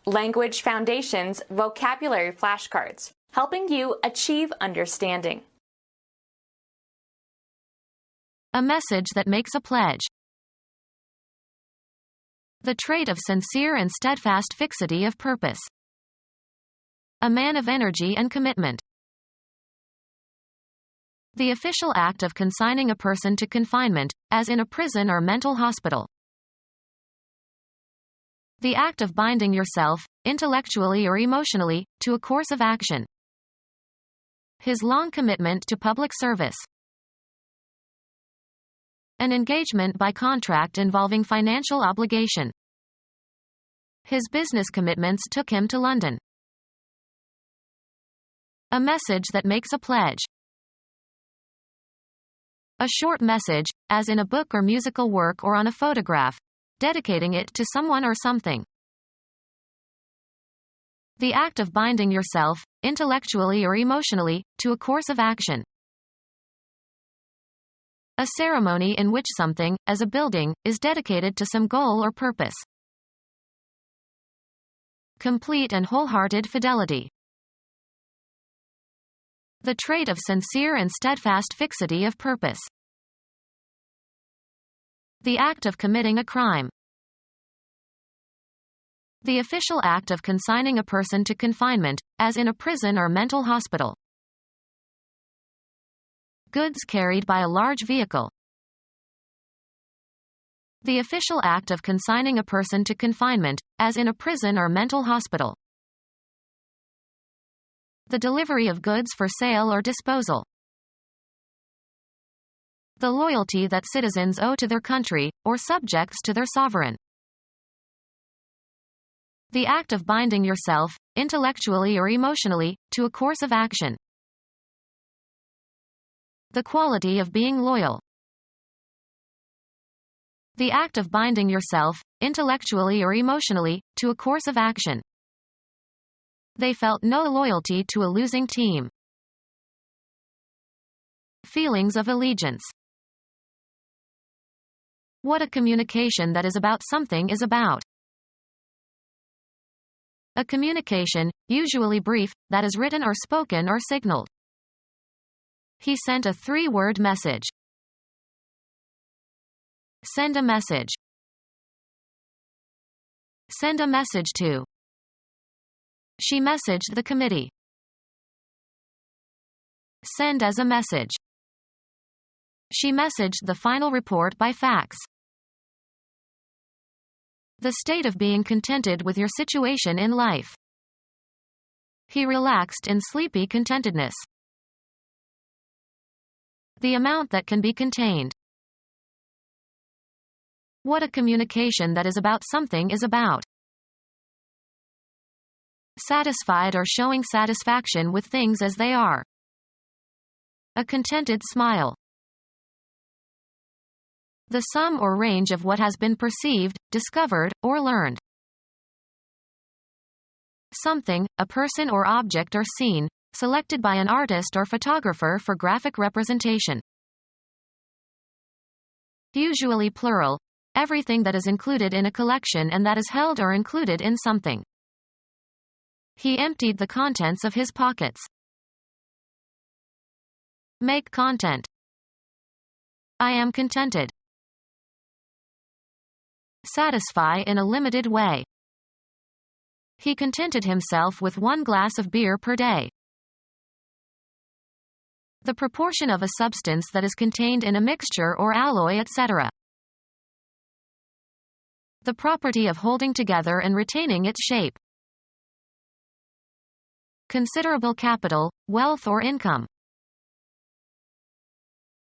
Language Foundations Vocabulary Flashcards, helping you achieve understanding. A message that makes a pledge. The trait of sincere and steadfast fixity of purpose. A man of energy and commitment. The official act of consigning a person to confinement, as in a prison or mental hospital. The act of binding yourself, intellectually or emotionally, to a course of action. His long commitment to public service. An engagement by contract involving financial obligation. His business commitments took him to London. A message that makes a pledge. A short message, as in a book or musical work or on a photograph, dedicating it to someone or something. The act of binding yourself, intellectually or emotionally, to a course of action. A ceremony in which something, as a building, is dedicated to some goal or purpose. Complete and wholehearted fidelity. The trait of sincere and steadfast fixity of purpose. The act of committing a crime. The official act of consigning a person to confinement, as in a prison or mental hospital. Goods carried by a large vehicle. The official act of consigning a person to confinement, as in a prison or mental hospital. The delivery of goods for sale or disposal. The loyalty that citizens owe to their country, or subjects to their sovereign. The act of binding yourself, intellectually or emotionally, to a course of action. The quality of being loyal. The act of binding yourself, intellectually or emotionally, to a course of action. They felt no loyalty to a losing team. Feelings of allegiance. What a communication that is about something is about. A communication, usually brief, that is written or spoken or signaled. He sent a 3-word message. Send a message. Send a message to. She messaged the committee. Send as a message. She messaged the final report by fax. The state of being contented with your situation in life. He relaxed in sleepy contentedness. The amount that can be contained. What a communication that is about something is about. Satisfied or showing satisfaction with things as they are. A contented smile. The sum or range of what has been perceived, discovered, or learned. Something, a person or object or scene, selected by an artist or photographer for graphic representation. Usually plural, everything that is included in a collection and that is held or included in something. He emptied the contents of his pockets. Make content. I am contented. Satisfy in a limited way. He contented himself with 1 glass of beer per day. The proportion of a substance that is contained in a mixture or alloy, etc. The property of holding together and retaining its shape. Considerable capital, wealth or income.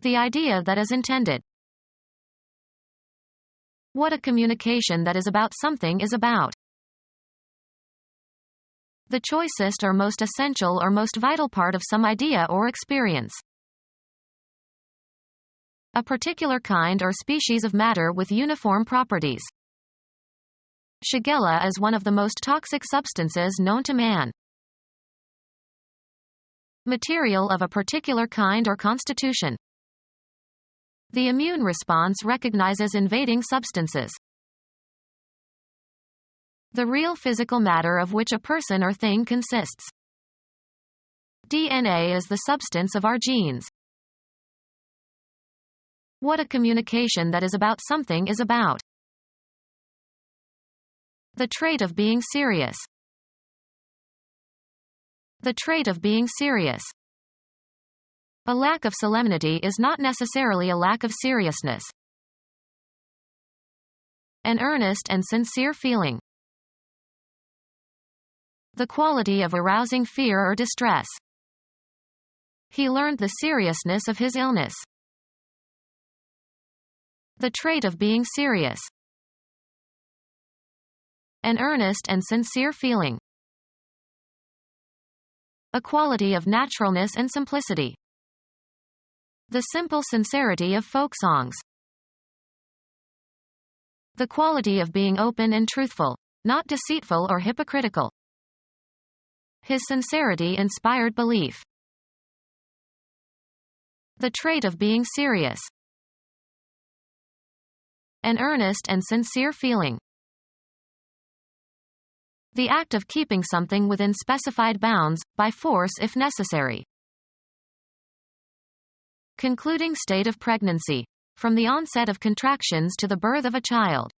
The idea that is intended. What a communication that is about something is about. The choicest or most essential or most vital part of some idea or experience. A particular kind or species of matter with uniform properties. Shigella is one of the most toxic substances known to man. Material of a particular kind or constitution. The immune response recognizes invading substances. The real physical matter of which a person or thing consists. DNA is the substance of our genes. What a communication that is about something is about. The trait of being serious. The trait of being serious. A lack of solemnity is not necessarily a lack of seriousness. An earnest and sincere feeling. The quality of arousing fear or distress. He learned the seriousness of his illness. The trait of being serious. An earnest and sincere feeling. A quality of naturalness and simplicity. The simple sincerity of folk songs. The quality of being open and truthful, not deceitful or hypocritical. His sincerity inspired belief. The trait of being serious. An earnest and sincere feeling. The act of keeping something within specified bounds, by force if necessary. Concluding state of pregnancy. From the onset of contractions to the birth of a child.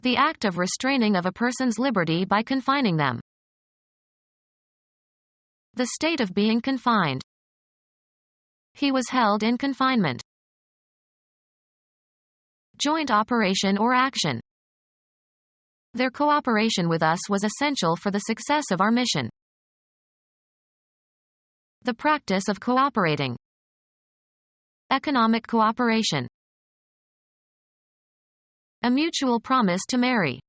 The act of restraining of a person's liberty by confining them. The state of being confined. He was held in confinement. Joint operation or action. Their cooperation with us was essential for the success of our mission. The practice of cooperating. Economic cooperation. A mutual promise to marry.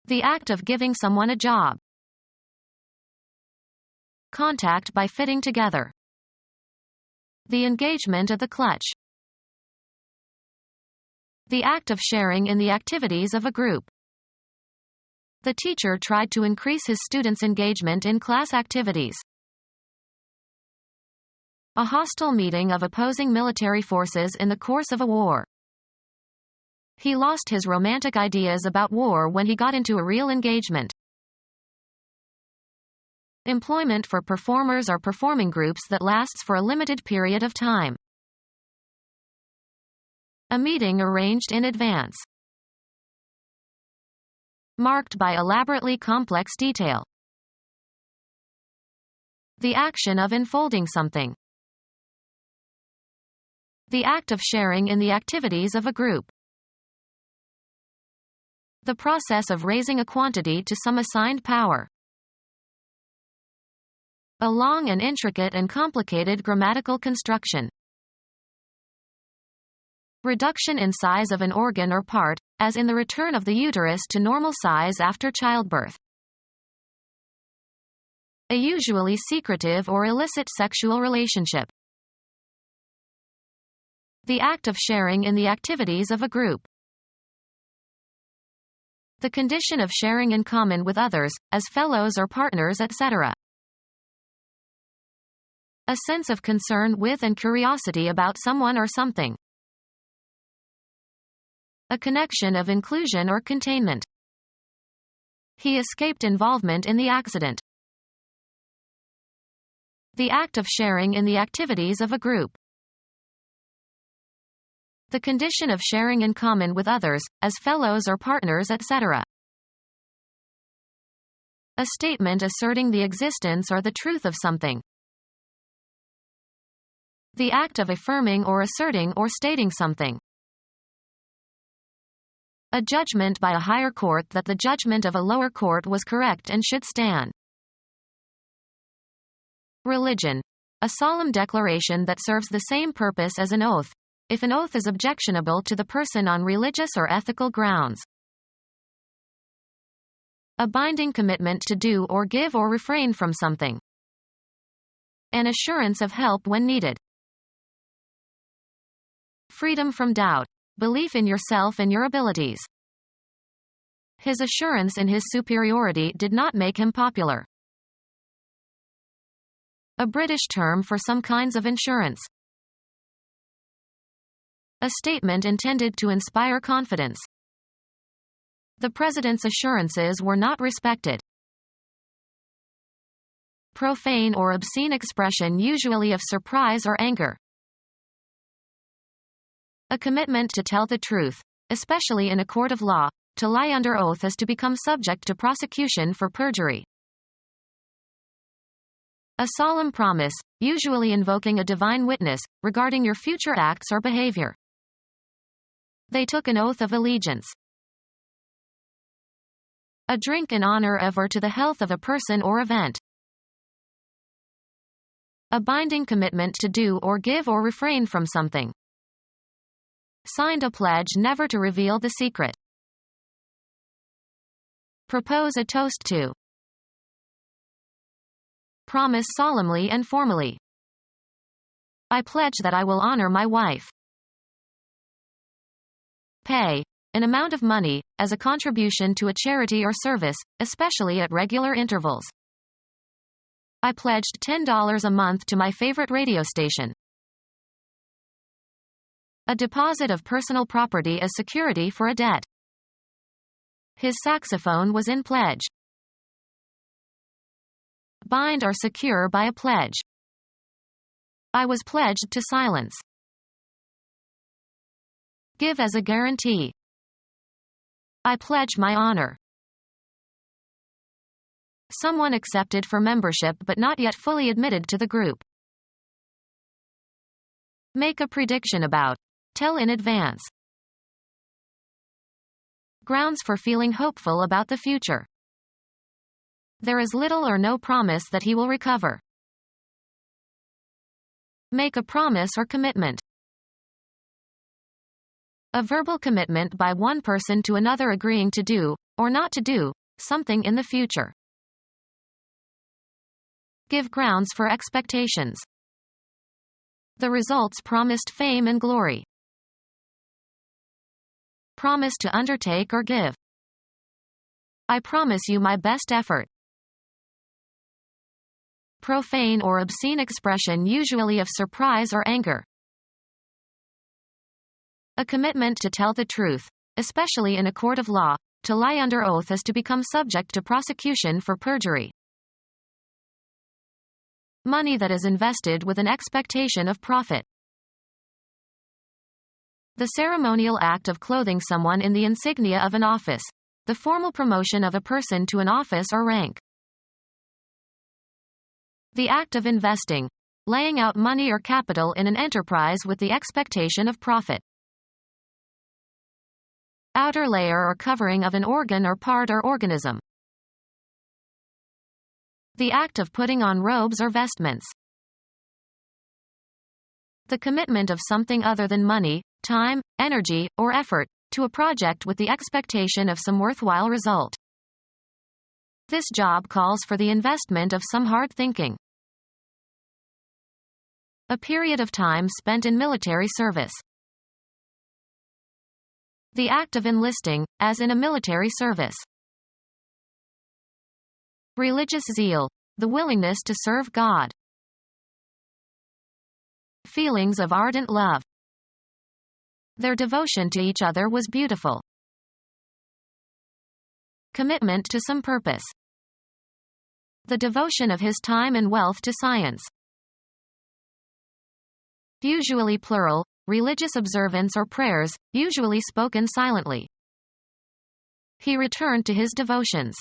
The act of giving someone a job. Contact by fitting together. The engagement of the clutch. The act of sharing in the activities of a group. The teacher tried to increase his students' engagement in class activities. A hostile meeting of opposing military forces in the course of a war. He lost his romantic ideas about war when he got into a real engagement. Employment for performers or performing groups that lasts for a limited period of time. A meeting arranged in advance. Marked by elaborately complex detail. The action of enfolding something. The act of sharing in the activities of a group. The process of raising a quantity to some assigned power. A long and intricate and complicated grammatical construction. Reduction in size of an organ or part, as in the return of the uterus to normal size after childbirth. A usually secretive or illicit sexual relationship. The act of sharing in the activities of a group. The condition of sharing in common with others, as fellows or partners, etc. A sense of concern with and curiosity about someone or something. A connection of inclusion or containment. He escaped involvement in the accident. The act of sharing in the activities of a group. The condition of sharing in common with others, as fellows or partners, etc. A statement asserting the existence or the truth of something. The act of affirming or asserting or stating something. A judgment by a higher court that the judgment of a lower court was correct and should stand. Religion. A solemn declaration that serves the same purpose as an oath, if an oath is objectionable to the person on religious or ethical grounds. A binding commitment to do or give or refrain from something. An assurance of help when needed. Freedom from doubt. Belief in yourself and your abilities. His assurance in his superiority did not make him popular. A British term for some kinds of insurance. A statement intended to inspire confidence. The president's assurances were not respected. Profane or obscene expression, usually of surprise or anger. A commitment to tell the truth, especially in a court of law. To lie under oath is to become subject to prosecution for perjury. A solemn promise, usually invoking a divine witness, regarding your future acts or behavior. They took an oath of allegiance. A drink in honor of or to the health of a person or event. A binding commitment to do or give or refrain from something. Signed a pledge never to reveal the secret. Propose a toast to. Promise solemnly and formally. I pledge that I will honor my wife. Pay an amount of money, as a contribution to a charity or service, especially at regular intervals. I pledged $10 a month to my favorite radio station. A deposit of personal property as security for a debt. His saxophone was in pledge. Bind or secure by a pledge. I was pledged to silence. Give as a guarantee. I pledge my honor. Someone accepted for membership but not yet fully admitted to the group. Make a prediction about. Tell in advance. Grounds for feeling hopeful about the future. There is little or no promise that he will recover. Make a promise or commitment. A verbal commitment by one person to another agreeing to do, or not to do, something in the future. Give grounds for expectations. The results promised fame and glory. Promise to undertake or give. I promise you my best effort. Profane or obscene expression, usually of surprise or anger. A commitment to tell the truth, especially in a court of law. To lie under oath is to become subject to prosecution for perjury. Money that is invested with an expectation of profit. The ceremonial act of clothing someone in the insignia of an office. The formal promotion of a person to an office or rank. The act of investing. Laying out money or capital in an enterprise with the expectation of profit. Outer layer or covering of an organ or part or organism. The act of putting on robes or vestments. The commitment of something other than money, time, energy, or effort, to a project with the expectation of some worthwhile result. This job calls for the investment of some hard thinking. A period of time spent in military service. The act of enlisting, as in a military service. Religious zeal. The willingness to serve God. Feelings of ardent love. Their devotion to each other was beautiful. Commitment to some purpose. The devotion of his time and wealth to science. Usually plural, religious observance or prayers, usually spoken silently. He returned to his devotions.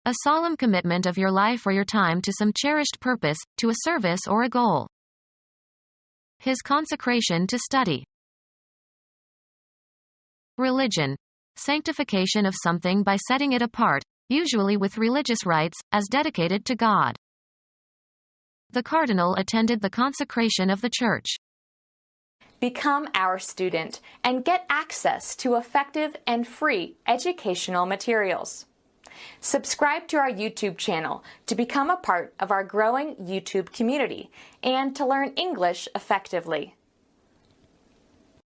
A solemn commitment of your life or your time to some cherished purpose, to a service or a goal. His consecration to study. Religion. Sanctification of something by setting it apart, usually with religious rites, as dedicated to God. The cardinal attended the consecration of the church. Become our student and get access to effective and free educational materials. Subscribe to our YouTube channel to become a part of our growing YouTube community and to learn English effectively.